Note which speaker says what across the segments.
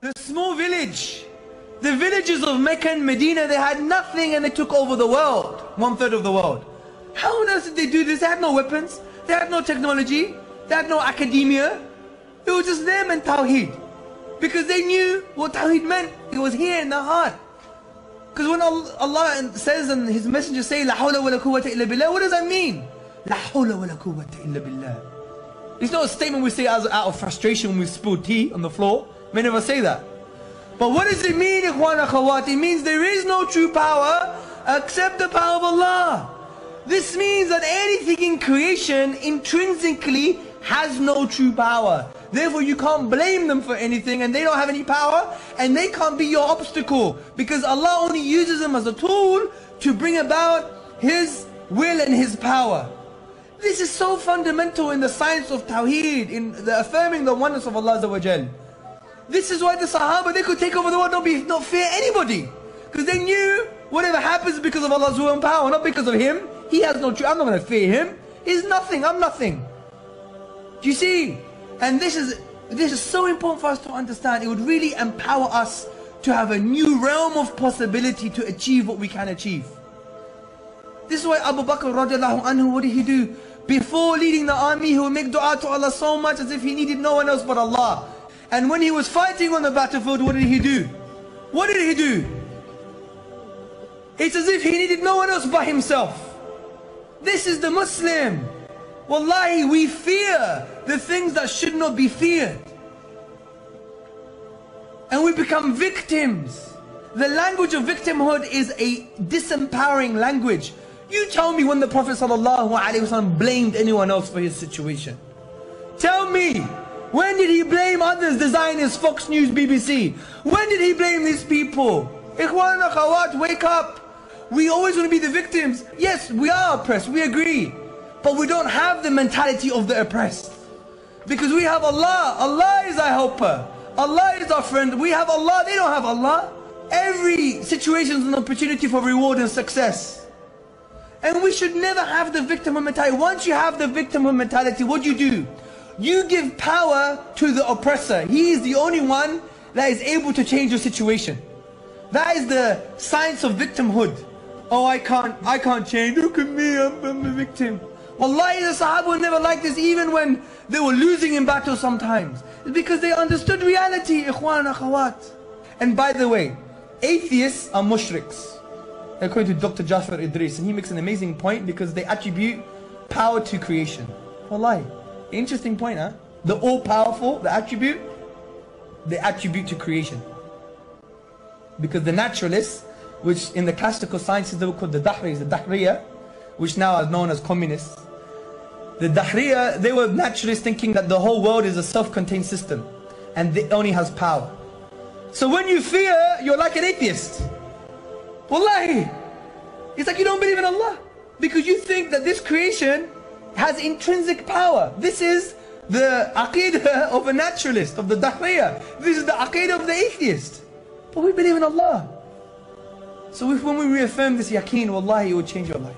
Speaker 1: The small village. The villages of Mecca and Medina, they had nothing and they took over the world. 1/3 of the world. How on earth did they do this? They had no weapons. They had no technology. They had no academia. It was just them and Tawheed. Because they knew what Tawheed meant. It was here in the heart. Because when Allah says and His messengers say, La hawla wa la quwwata illa billah, what does that mean? La hawla wa la quwwata illa billah. It's not a statement we say out of frustration when we spill tea on the floor. Many of us say that. But what does it mean, ikhwan akhawat? It means there is no true power except the power of Allah. This means that anything in creation intrinsically has no true power. Therefore you can't blame them for anything, and they don't have any power, and they can't be your obstacle, because Allah only uses them as a tool to bring about His will and His power. This is so fundamental in the science of Tawheed, in the affirming the oneness of Allah Azza wa Jal. This is why the Sahaba, they could take over the world, not fear anybody. Because they knew whatever happens is because of Allah's will and power, not because of Him. He has no truth. I'm not going to fear Him. He's nothing. I'm nothing. Do you see? And this is so important for us to understand. It would really empower us to have a new realm of possibility to achieve what we can achieve. This is why Abu Bakr radiallahu anhu, what did he do? Before leading the army, he would make dua to Allah so much as if he needed no one else but Allah. And when he was fighting on the battlefield, what did he do? What did he do? It's as if he needed no one else but himself. This is the Muslim. Wallahi, we fear the things that should not be feared. And we become victims. The language of victimhood is a disempowering language. You tell me when the Prophet ﷺ blamed anyone else for his situation. Tell me, when did he blame others, the Zionists, Fox News, BBC? When did he blame these people? Ikhwan and akhawat, wake up. We always want to be the victims. Yes, we are oppressed, we agree. But we don't have the mentality of the oppressed. Because we have Allah. Allah is our helper. Allah is our friend. We have Allah, they don't have Allah. Every situation is an opportunity for reward and success. And we should never have the victimhood mentality. Once you have the victimhood mentality, what do? You give power to the oppressor. He is the only one that is able to change your situation. That is the science of victimhood. Oh, I can't change. Look at me, I'm a victim. Wallahi, the Sahaba were never like this, even when they were losing in battle sometimes. It's because they understood reality, ikhwan, akhawat. And by the way, atheists are mushriks, according to Dr. Jafar Idris. And he makes an amazing point because they attribute power to creation. Wallahi, interesting point, huh? The all-powerful, the attribute, they attribute to creation. Because the naturalists, which in the classical sciences they were called the Dahriya, which now are known as communists. The Dahriya, they were naturalists thinking that the whole world is a self-contained system and it only has power. So when you fear, you're like an atheist. Wallahi, it's like you don't believe in Allah because you think that this creation has intrinsic power. This is the aqidah of a naturalist, of the Dahriya. This is the aqidah of the atheist. But we believe in Allah. So when we reaffirm this yaqeen, wallahi, it will change your life.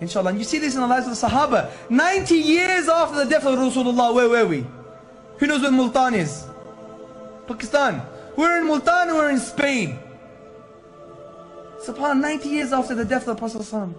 Speaker 1: Inshallah. And you see this in the lives of the Sahaba. 90 years after the death of Rasulullah, where were we? Who knows where Multan is? Pakistan. We're in Multan, we're in Spain. SubhanAllah, 90 years after the death of the Prophet ﷺ.